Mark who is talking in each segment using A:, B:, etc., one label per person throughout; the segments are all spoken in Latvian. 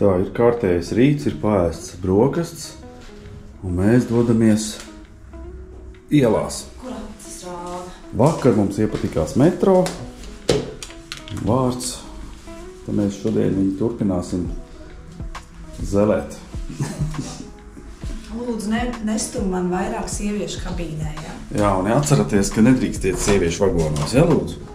A: Tā ir kārtējais rīts, ir paēsts brokasts, un mēs dodamies ielās. Vakar mums iepatikās metro vārds, tad mēs šodien viņu turpināsim zelēt.
B: Lūdzu, nestum man vairāk sieviešu kabīnē, jā?
A: Jā, un atceraties, ka nedrīkstiet sieviešu vagonos, jā, lūdzu?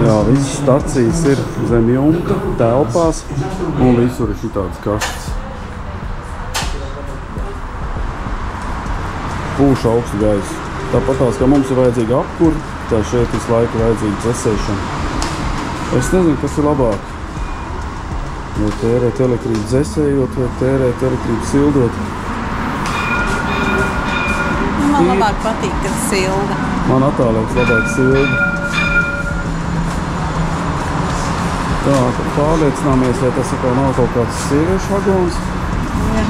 A: Jā, visas stacijas ir zem jumta, telpās, un visur ir šitādas kastes. Pūš augstu gaisu. Tāpatās, kā mums ir vajadzīga apkura, tā šeit visu laiku vajadzīga dzesēšana. Es nezinu, kas ir labāk. Vai tērēt elektrību dzesējot, vai tērēt elektrību sildot.
B: Man labāk patīk, kad silda.
A: Man attālēks labāk silda. Tā, tad pārliecināmies, vai tas atkal nav kaut kāds sieviešu vagons.
B: Jā.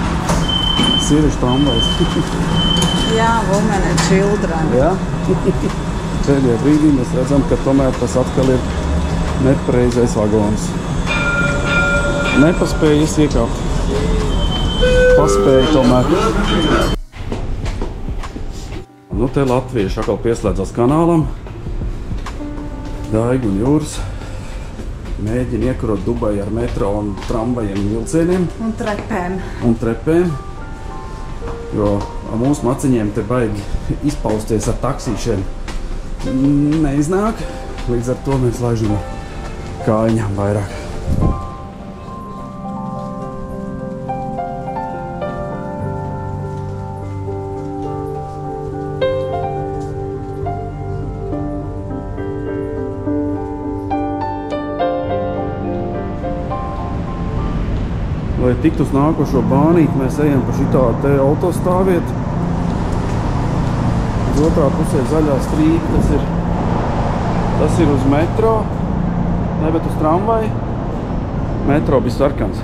A: Sieviešu tramvajs.
B: Jā, women and children.
A: Jā? Pēdējā brīdī mēs redzam, ka tomēr tas atkal ir nepareizais vagons. Nepaspējas iekāpt. Paspēja tomēr. Nu, te latvieši atkal pieslēdzās kanālam. Daiga un Jūras mēģina iekurot Dubai ar metro un tramvajiem un vilcieniem.
B: Un trepēm.
A: Un trepēm. Jo ar mūsu maciņiem te baigi izpausties ar taksīšiem neiznāk. Līdz ar to mēs laižam kājiņām vairāk. Lai tikt uz nākošo bānīti, mēs ejam pa šitādu te autostāvietu. Uz otrā pusē zaļā strīpa, tas ir uz metro, ne, bet uz tramvaju. Metro bija sarkans.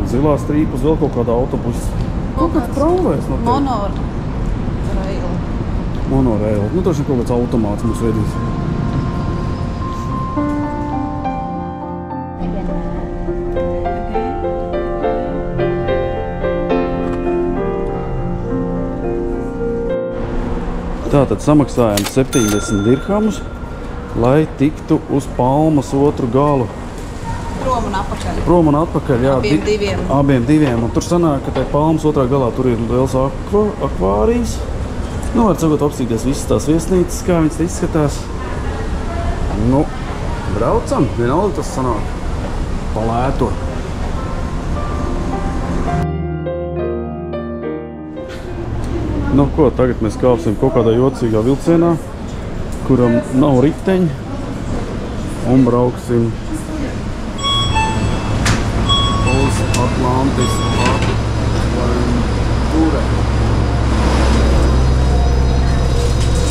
A: Un zilā strīpa uz vēl kaut kādā autobusa. Kaut kāds tramvajs no te. Monorail. Nu, tas ir kaut kāds automāts mums vedīs. Tātad samaksājām 70 dirhamus, lai tiktu uz Palmas otru galu.
B: Prom un atpakaļ.
A: Prom un atpakaļ, jā.
B: Abiem diviem.
A: Un tur sanāk, ka tai Palmas otrā galā tur ir liels akvārijas. Nu, var cegot apstīties visas tās viesnīcas, kā viņas izskatās. Nu, braucam. Vienalga tas sanāk pa lēto. Nu ko, tagad mēs kāpsim kaut kādā jocīgā vilcienā, kuram nav riteņi, un brauksim uz Atlantis Adventure.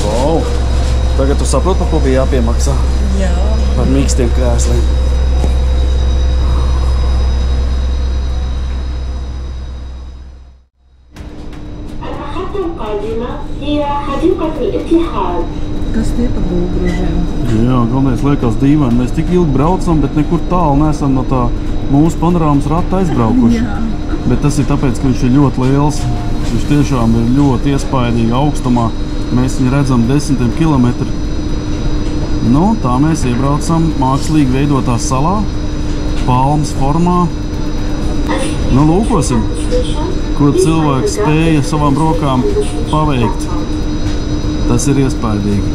A: Wow! Tagad tu saproti, par ko bija jāpiemaksā?
B: Jā.
A: Par mīkstiem krēsliem.
B: Kas tie pa gulgrožiem?
A: Jā, galvenais liekas dīvaini. Mēs tik ilgi braucam, bet nekur tālu neesam no tā mūsu panorāmas rata aizbraukuši.
B: Jā.
A: Bet tas ir tāpēc, ka viņš ir ļoti liels. Viņš tiešām ir ļoti iespaidīgi augstumā. Mēs viņu redzam desmitiem kilometru. Nu, tā mēs iebraucam mākslīgi veidotā salā, palmas formā. Nu, lūkosim, ko cilvēks spēja savām rokām paveikt. Tas ir iespaidīgi.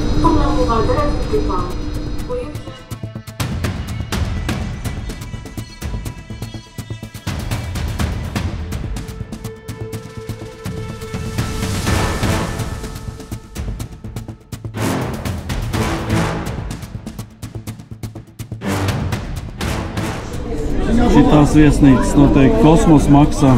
A: Šitās viesnīcas noteikti kosmos maksā.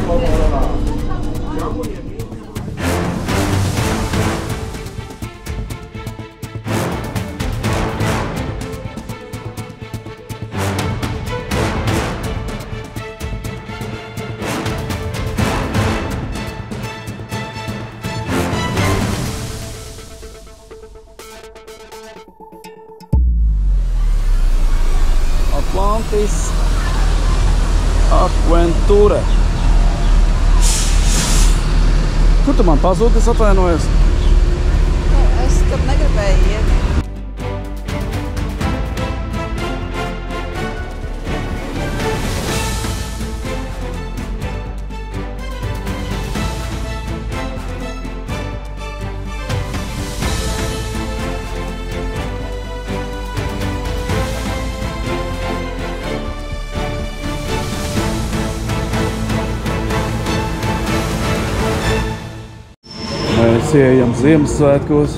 A: Atlantis Aquenture. Kur tu man pazūdi, es atvainojos?
C: Es tur negribēju iet.
A: Mēs ieejam Ziemassvētkos.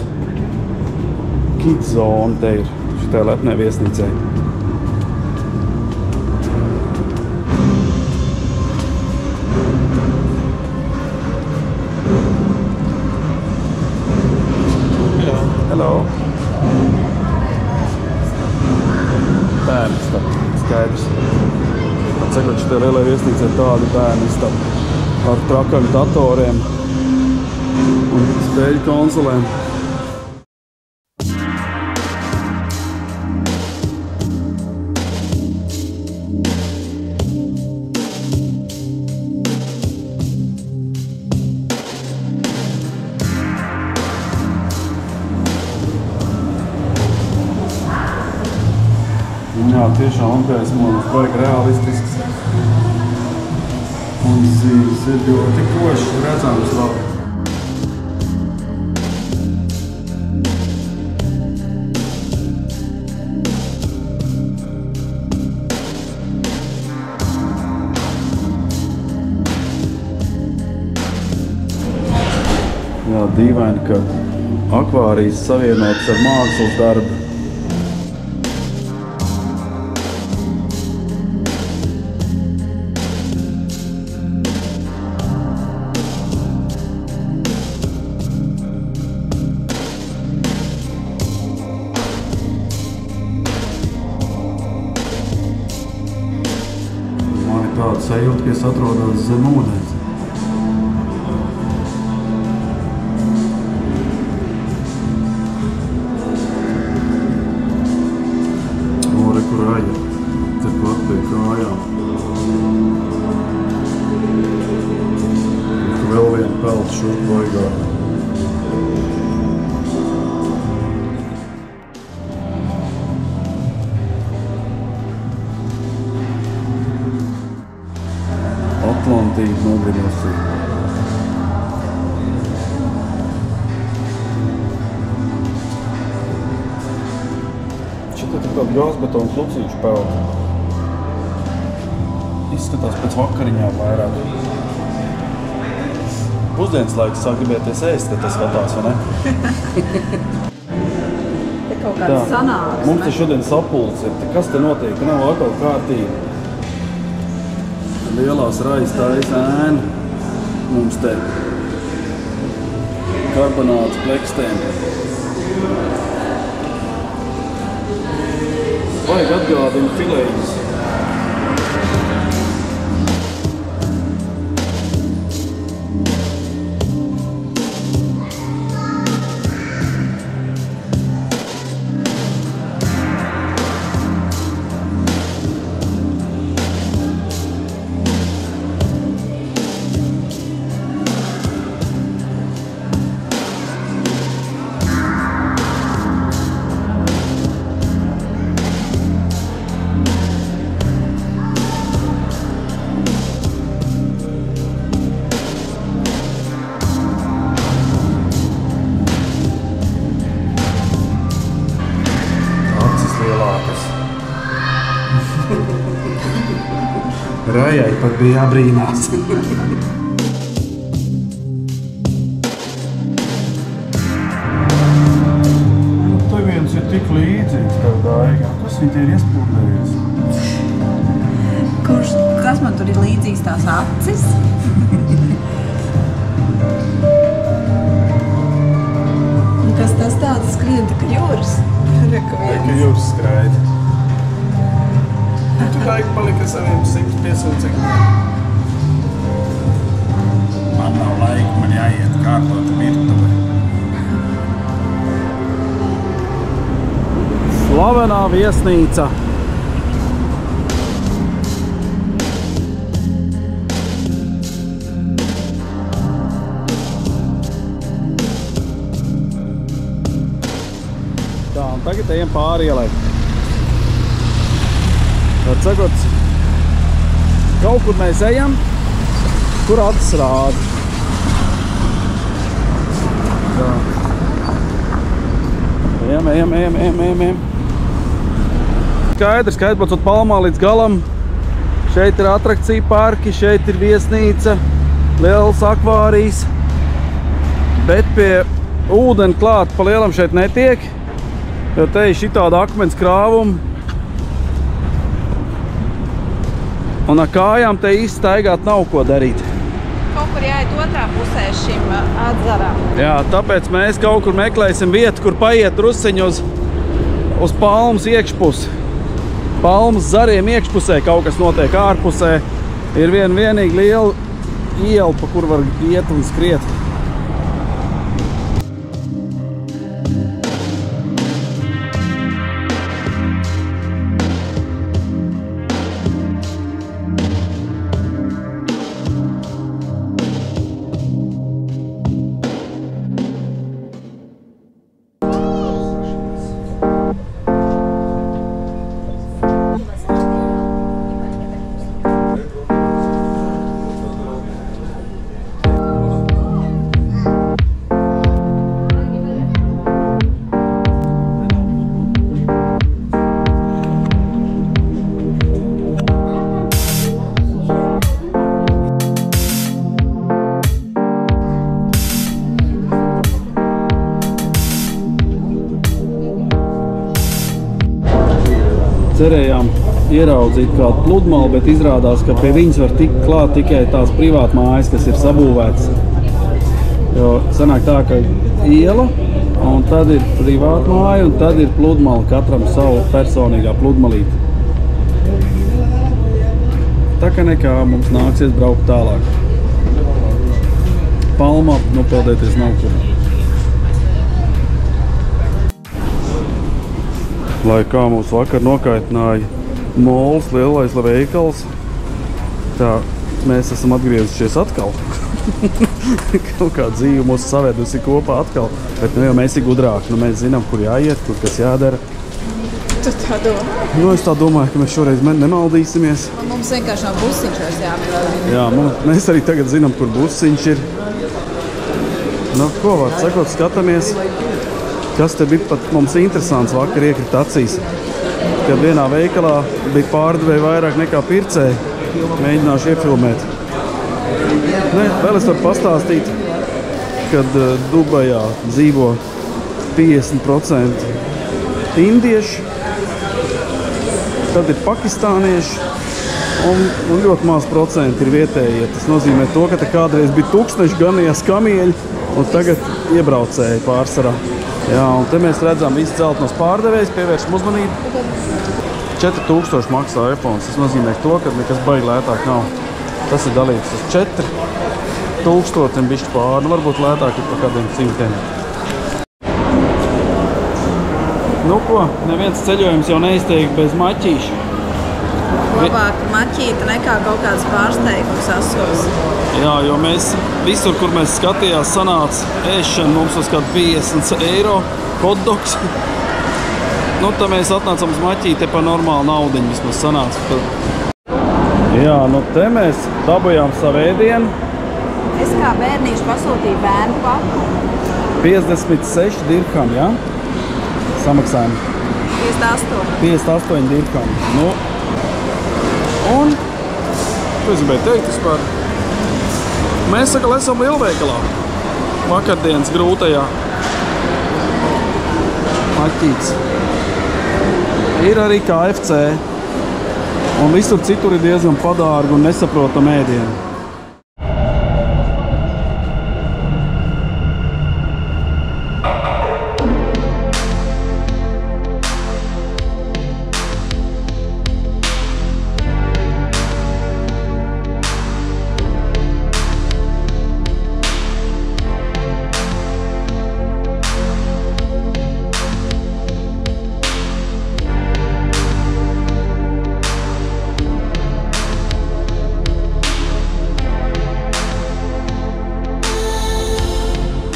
A: Kids zone te ir šitā lepnē viesnīcē. Hello. Bērnistaba, skaidrs. Atsekot šitā lielai viesnīcē tādi bērnistaba ar trakaļu datoriem un spēļu konsolēm. Jā, tiešām apgājis mūs baigi realistisks. Un zīmes ir ļoti košs redzams labi. Jā, dīvaini, ka akvārijas savienotas ar mākslas darbu. Man ir tāda sajūta, ka es atrodos zem ūdens. Kur aja, te pat pie kājām. Ir vēl viena pelta šurp vaigā. Atlantija nogrinosī. Šitā ir tāda gāzbetona klucīšu pelta. Izskatās pēc vakariņām vairāk. Pusdienas laiks sāk gribēties ēst, kad tas skatās, vai ne?
C: Te kaut kāds sanāksme.
A: Mums te šodien sapulcs ir. Kas te notiek? Nav atkal kārtība. Lielās rajas taisa ēnu. Mums te karbonāts plekstēm. Vajag atgādina filējas. Rajai pat bija jābrīnās. Te viens ir tik līdzīgs tev, Daiga. Kas viņi te ir iespūrdējies?
C: Kurš
B: tur ir līdzīgs tās acis. Un kas tas tāds skrien, tā kā jūras?
A: Ka jūras skraida. Tu laika palika saviem 100 cik. Man nav laika, man jāiet kārtot virtuvi. Slavenā viesnīca. Tā, un tagad ejam pāri ielai. Tad sakot, kaut kur mēs ejam, kur acis rāda. Tā. Ejam. Skaidrs, bacot Palmā līdz galam. Šeit ir atrakcija parki, šeit ir viesnīca, liels akvārijas. Bet pie ūdeni klāt pa lielam šeit netiek, jo te ir šitāda akmens krāvuma. Un ar kājām te īsti staigāt nav ko darīt.
C: Kaut kur jāiet otrā pusē šim atzaram.
A: Jā, tāpēc mēs kaut kur meklēsim vietu, kur paiet drusciņu uz Palmas iekšpusi. Palmas zariem iekšpusē kaut kas notiek ārpusē. Ir vienīgi liela iela, pa kur var iet un skriet. Cerējām ieraudzīt kādu pludmali, bet izrādās, ka pie viņas var tikt klāt tikai tās privāta mājas, kas ir sabūvētas. Jo sanāk tā, ka iela, un tad ir privāta māja, un tad ir pludmali, katram savu personīgā pludmalīti. Tā kā nekā mums nāksies braukt tālāk. Palmā nopeldēties nav kur. Lai kā mūs vakar nokaitināja mols, lielais veikals, tā mēs esam atgriezušies atkal. Kaut kā dzīve mūs savedusi kopā atkal, bet nu jau mēs ir gudrāki, nu mēs zinām, kur jāiet, kur kas jādara.
C: Tu tā domā?
A: Nu, es tā domāju, ka mēs šoreiz nemaldīsimies.
C: Un mums vienkārši nav busiņš vairs jāmeklē.
A: Jā, mēs arī tagad zinām, kur busiņš ir. Nu, ko var sakot, skatāmies. Kas te bija pat mums interesants vakar iekrīt acīs, kad vienā veikalā bija pārdevēja vairāk nekā pircēji. Mēģināšu iefilmēt. Vēl es varu pastāstīt, kad Dubajā dzīvo 50% indieši, tad ir pakistānieši un ļoti maz procenti ir vietējie. Tas nozīmē to, ka te kādreiz bija tūkstneši ganījās kamieļi un tagad iebraucēji pārsvarā. Jā, un te mēs redzam visu celtnos pārdevējus, pievēršam uzmanību. 4000 maksā iPhone. Tas nozīmē to, ka nekas baigi lētāk nav. Tas ir dalīts uz 4000 bišķi pāri, nu varbūt lētāk ir par kādiem 100. Nu ko, neviens ceļojums jau neizteikti bez maķīša.
C: Labāk maķīta nekā kaut kāds pārsteigums asos.
A: Jā, jo mēs visur, kur mēs skatījās, sanāca ēšana mums uz kādu 50 eiro hotdogs. Nu, tad mēs atnācam uz maķīti pa normālu naudiņu vismaz sanāca. Jā, nu te mēs dabujām savu ēdienu.
C: Es kā bērnīši pasūtīju bērnu paku.
A: 56 dirham, jā? Samaksājam. 58 dirham. Nu, un, ko es gribēju teikt vispār? Mēs saka, esam lielveikalā. Vakardienas grūtajā. Maķīts. Ir arī KFC. Un visur citur ir diezgan padārgi un nesaprotami ēdieni.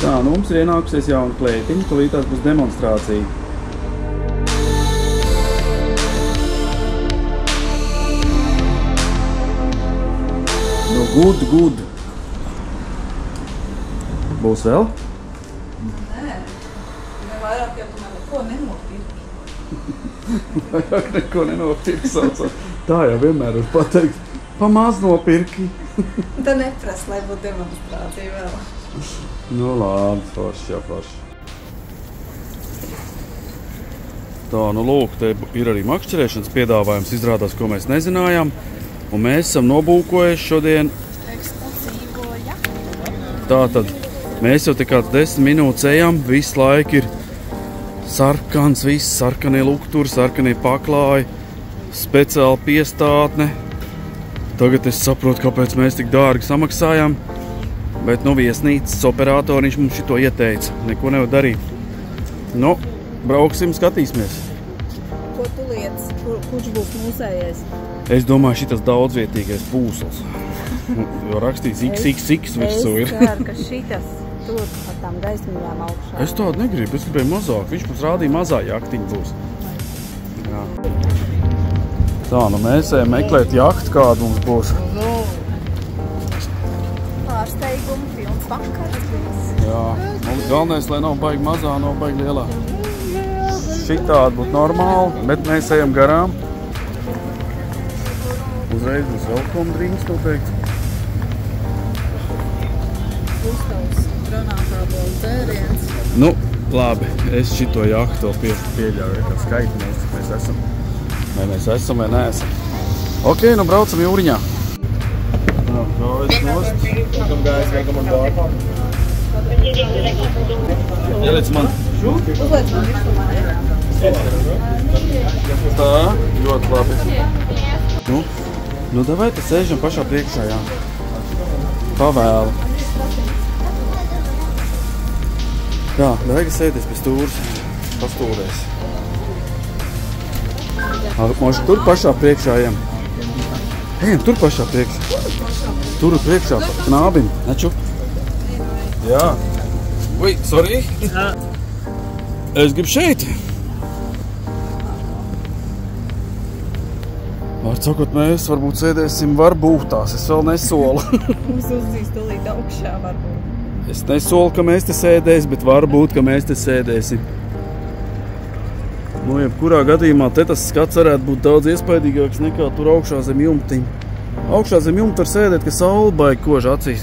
A: Tā, nu mums ir ienākusies jauna klētiņa, tūlītās būs demonstrācija. Nu, good. Būs vēl?
B: Nē, vairāk jau tu man neko nenopirki.
A: Vairāk neko nenopirki saucot. Tā jau vienmēr var pateikt, pamaz nopirki.
B: Tā neprasa, lai būtu demonstrācija vēl.
A: Nu labi, forši, jā, forši. Tā, nu lūk, te ir arī makšķerēšanas piedāvājums, izrādās, ko mēs nezinājām. Un mēs esam nobūkojuši šodien.
C: Ekskluzīvo jahtu.
A: Tātad, mēs jau te kāds 10 minūtes ejam, visu laiku ir sarkans, viss sarkanie lukturi, sarkanie paklāji, speciāli piestātne. Tagad es saprotu, kāpēc mēs tik dārgi samaksājām. Bet, nu, viesnīcas operatoriņš mums šito ieteica. Neko nevar darīt. Nu, brauksim, skatīsimies.
C: Ko tu lietas? Kurš būs mūsējais?
A: Es domāju, šitas daudzvietīgais pūsls. Jo rakstīts XXX virsū ir.
C: Es ceru, ka šitas tur ar tām gaismiņām augšā.
A: Es tādu negribu, es gribēju mazāk. Viņš mums rādīja mazā jaktiņa būs. Jā. Tā, nu mēs ejam meklēt jahtu, kādu mums būs.
C: Pārsteigumu pilns vakars.
A: Jā, mums galvenais, lai nav baigi mazā, nav baigi lielā. Šitādi būtu normāli, bet mēs ejam garām. Uzreiz būs welcome drinks, to teikt.
C: Uztavs granātābola dzēriens.
A: Nu, labi, es šito jahtu pieļauju, kā skaitinieks, cik mēs esam. Vai mēs esam vai neesam. Ok, nu braucam jūriņā.
D: Welcome guys, welcome on board.
A: Ieliec man.
C: Uzliec man virsumā.
A: Tā, ļoti labi. Nu davai te sēžam pašā priekšā, jā. Pavēlu. Tā, davai, ka sēdies pie stūras. Pastūrēs. Možda tur pašā priekšā ejam. Ejam, tur pašā priekšā. Tur priekšā pa knābim. Neču? Jā. Ui, sorry. Es gribu šeit. Var sakot, mēs varbūt sēdēsim varbūtās. Es vēl nesolu.
C: Mums uzzīs tūlīt augšā varbūt.
A: Es nesolu, ka mēs te sēdēsim, bet varbūt, ka mēs te sēdēsim. Nu, jebkurā gadījumā te tas skats varētu būt daudz iespaidīgāks nekā tur augšā zem jumtiņa. Augšā zem jumta var sēdēt, ka saule baigi kož acīs.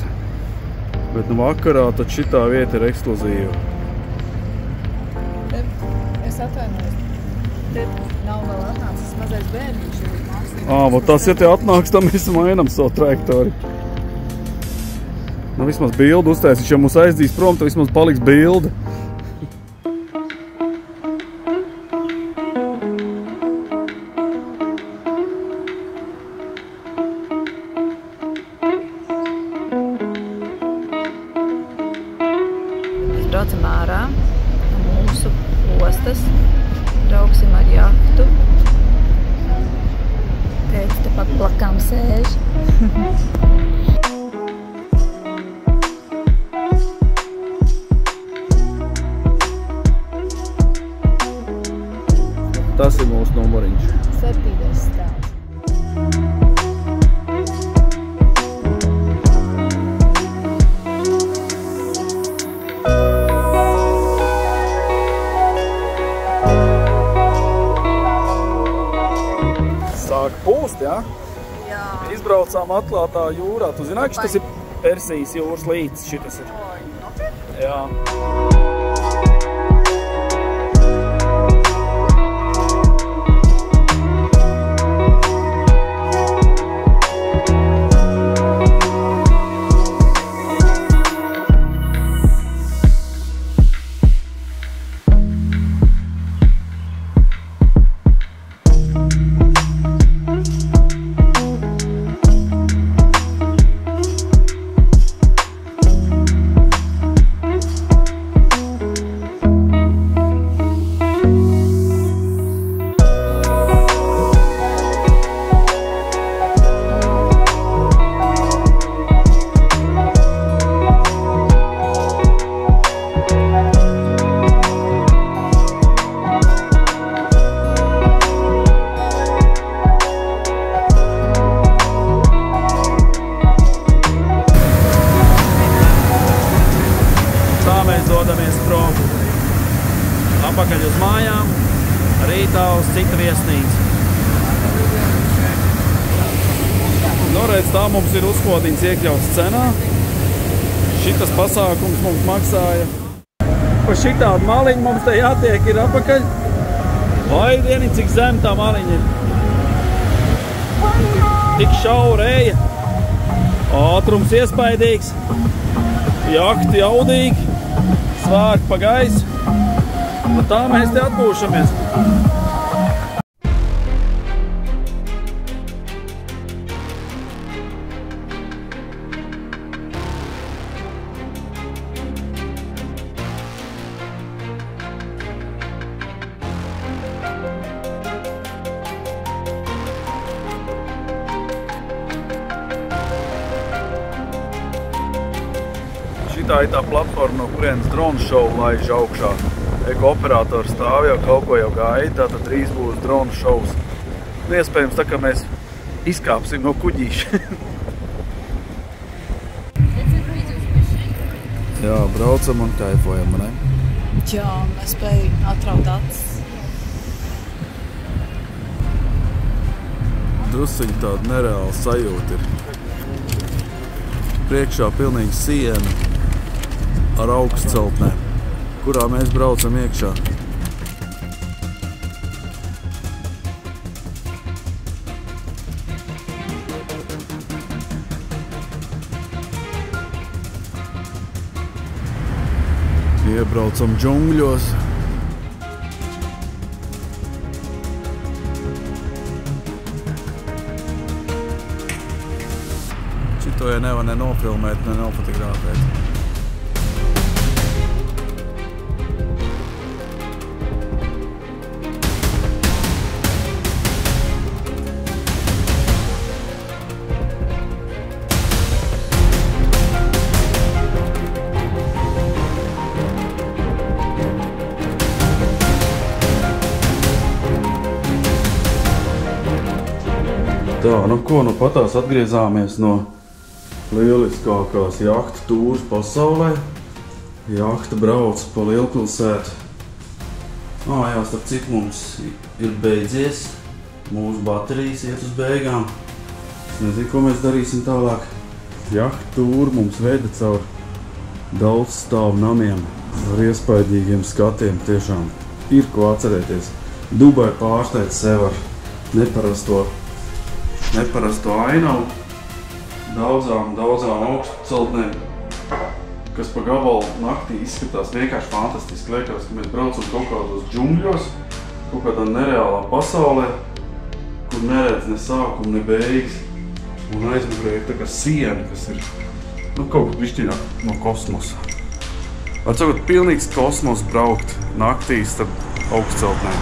A: Bet nu vakarā tad šitā vieta ir ekskluzīva.
C: Es atvainojos. Te nav vēl atnācis mazais bērniņš.
A: Vot tas, ja te atnāks, tad mēs mainam savu trajektori. Nu, vismaz bildi uztaisīšu, ja mūs aizdīs prom, tad vismaz paliks bildi.
C: Braucam ārā no mūsu ostas, brauksim ar jahtu. Teicu, te pat plakām sēž.
A: Tas ir mūsu numuriņš.
C: 7. stāvs.
A: Sāk pūst, jā?
C: Jā.
A: Izbraucām atklātā jūrā. Tu zināji, ka tas ir Persijas jūras līcis šitas ir? Jā. atpakaļ uz mājām, rītā uz citu viesnīcu. Nu, redz, tā mums ir uzkodiņas iekļauts cenā. Šitas pasākums mums maksāja. Pa šitādu maliņu mums te jātiek ir atpakaļ. Vai dieni, cik zem tā maliņa ir. Tik šaura eja. Ātrums iespaidīgs. Jakti jaudīgi. Svārki pa gaisu. Nu, tā mēs te atpūšamies. Tā ir tā platforma, no kurienes drone šovu laiž augšā. Eko-operators stāv jau, kaut ko jau gaida, tātad drīz būs drone šovs. Iespējams, tā kā mēs izkāpsim no kuģīša. Jā, braucam un kaifojam, ne?
C: Jā, mēs spēju atraut acis.
A: Drusciņi tāda nereāla sajūta ir. Priekšā pilnīgi siena ar augstceltnēm, kurā mēs braucam iekšā. Iebraucam džungļos. Šito ja nevar ne nofilmēt, ne nofotografēt. Tā, nu ko, nu patās atgriezāmies no lieliskākās jahtu tūras pasaulē. Jahta brauc pa lielpilsētu. Jā, starp citu mums ir beidzies. Mūsu baterijas iet uz beigām. Es nezinu, ko mēs darīsim tālāk. Jahta tūra mums veda caur daudz stāvu namiem ar iespaidīgiem skatiem. Tiešām ir ko atcerēties. Dubai pārsteidz sev ar neparasto ainavu, daudzām augstceltnēm, kas pa gabalu naktī izskatās vienkārši fantastiski. Liekas, ka mēs braucam kaut kādos džungļos, kaut kādā nereālā pasaulē, kur neredz ne sākumu, ne beigas. Un aizmugurē ir tā kā siena, kas ir kaut kā bišķiņāk no kosmosa. Atsakot, pilnīgs kosmos braukt naktī starp augstceltnēm.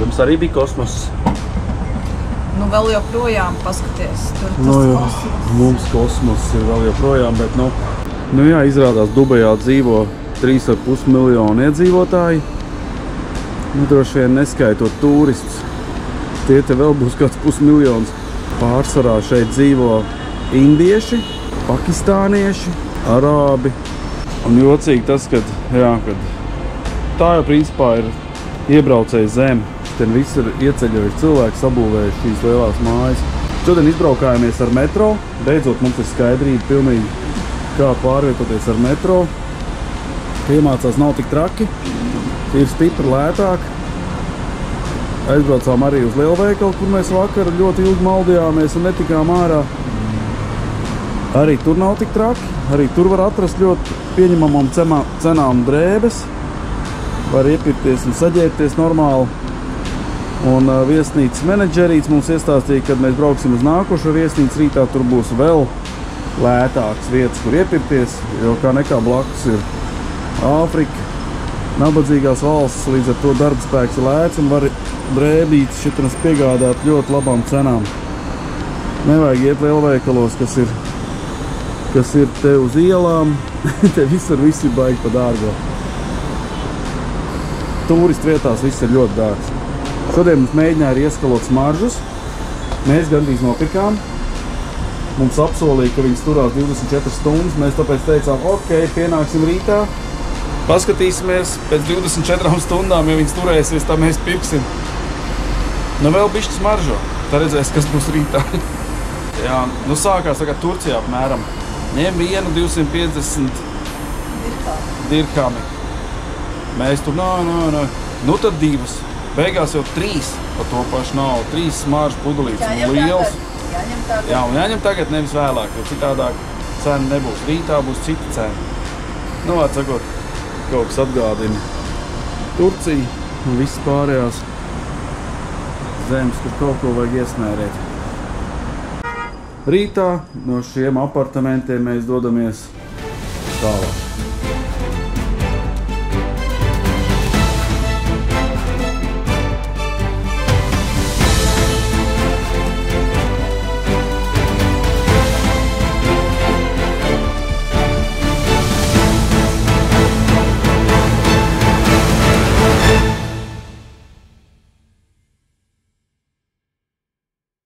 A: Jums arī bija kosmos?
C: Nu, vēl joprojām paskaties. Tur
A: tas mums kosmos ir vēl joprojām, bet jā, izrādās Dubajā dzīvo 3,5 miljoni iedzīvotāji. Nu, droši vien neskaitot turistus. Tie te vēl būs kāds pusmiljons. Pārsvarā šeit dzīvo indieši, pakistānieši, arābi. Un jocīgi tas, kad tā jau principā ir iebraucēja zeme. Ten viss ir ieceļojuši cilvēki, sabūvējuši šīs lielās mājas. Šodien izbraukājāmies ar metro. Beidzot mums ir skaidrība pilnīgi, kā pārvietoties ar metro. Iemācās nav tik traki, ir stipri lētāk. Aizbraucām arī uz lielveikalu, kur mēs vakar ļoti ilgi maldījāmies un netikām ārā. Arī tur nav tik traki. Arī tur var atrast ļoti pieņemamām cenām drēbes. Var iepirkties un saģērbties normāli. Un viesnīcas menedžerīts mums iestāstīja, kad mēs brauksim uz nākošo viesnīcu rītā, tur būs vēl lētākas vietas, kur iepirkties, jo kā nekā blakus ir Āfrika, nabadzīgās valsts, līdz ar to darbspēks ir lēts un var drēbītes šitanas piegādāt ļoti labām cenām. Nevajag iet lielveikalos, kas ir te uz ielām, te visur viss ir baigi pa dārgo. Turistu vietās viss ir ļoti dārgs. Šodien mums mēģināja arī ieskalot smaržus. Mēs gandrīz nopirkām. Mums apsolīja, ka viņas turās 24 stundas. Mēs tāpēc teicām, ok, pienāksim rītā. Paskatīsimies pēc 24 stundām, ja viņas turēsies, tā mēs pirksim. Nu vēl bišķi smaržo. Tā redzēs, kas būs rītā. Jā, nu sākās tagad Turcijā apmēram. Ņem vienu 250 dirhami. Mēs tur, nu tad divas. Beigās jau 3 par to pašu naudu. 3 smaržu pudelītes un liels. Jā, un jāņem tagad, nevis vēlāk, jo citādāk cena nebūs. Rītā būs cita cena. Nu, atsakot, kaut kas atgādina Turciju un viss pārējās zemes, kur kaut ko vajag iesmērēt. Rītā no šiem apartamentiem mēs dodamies tālāk.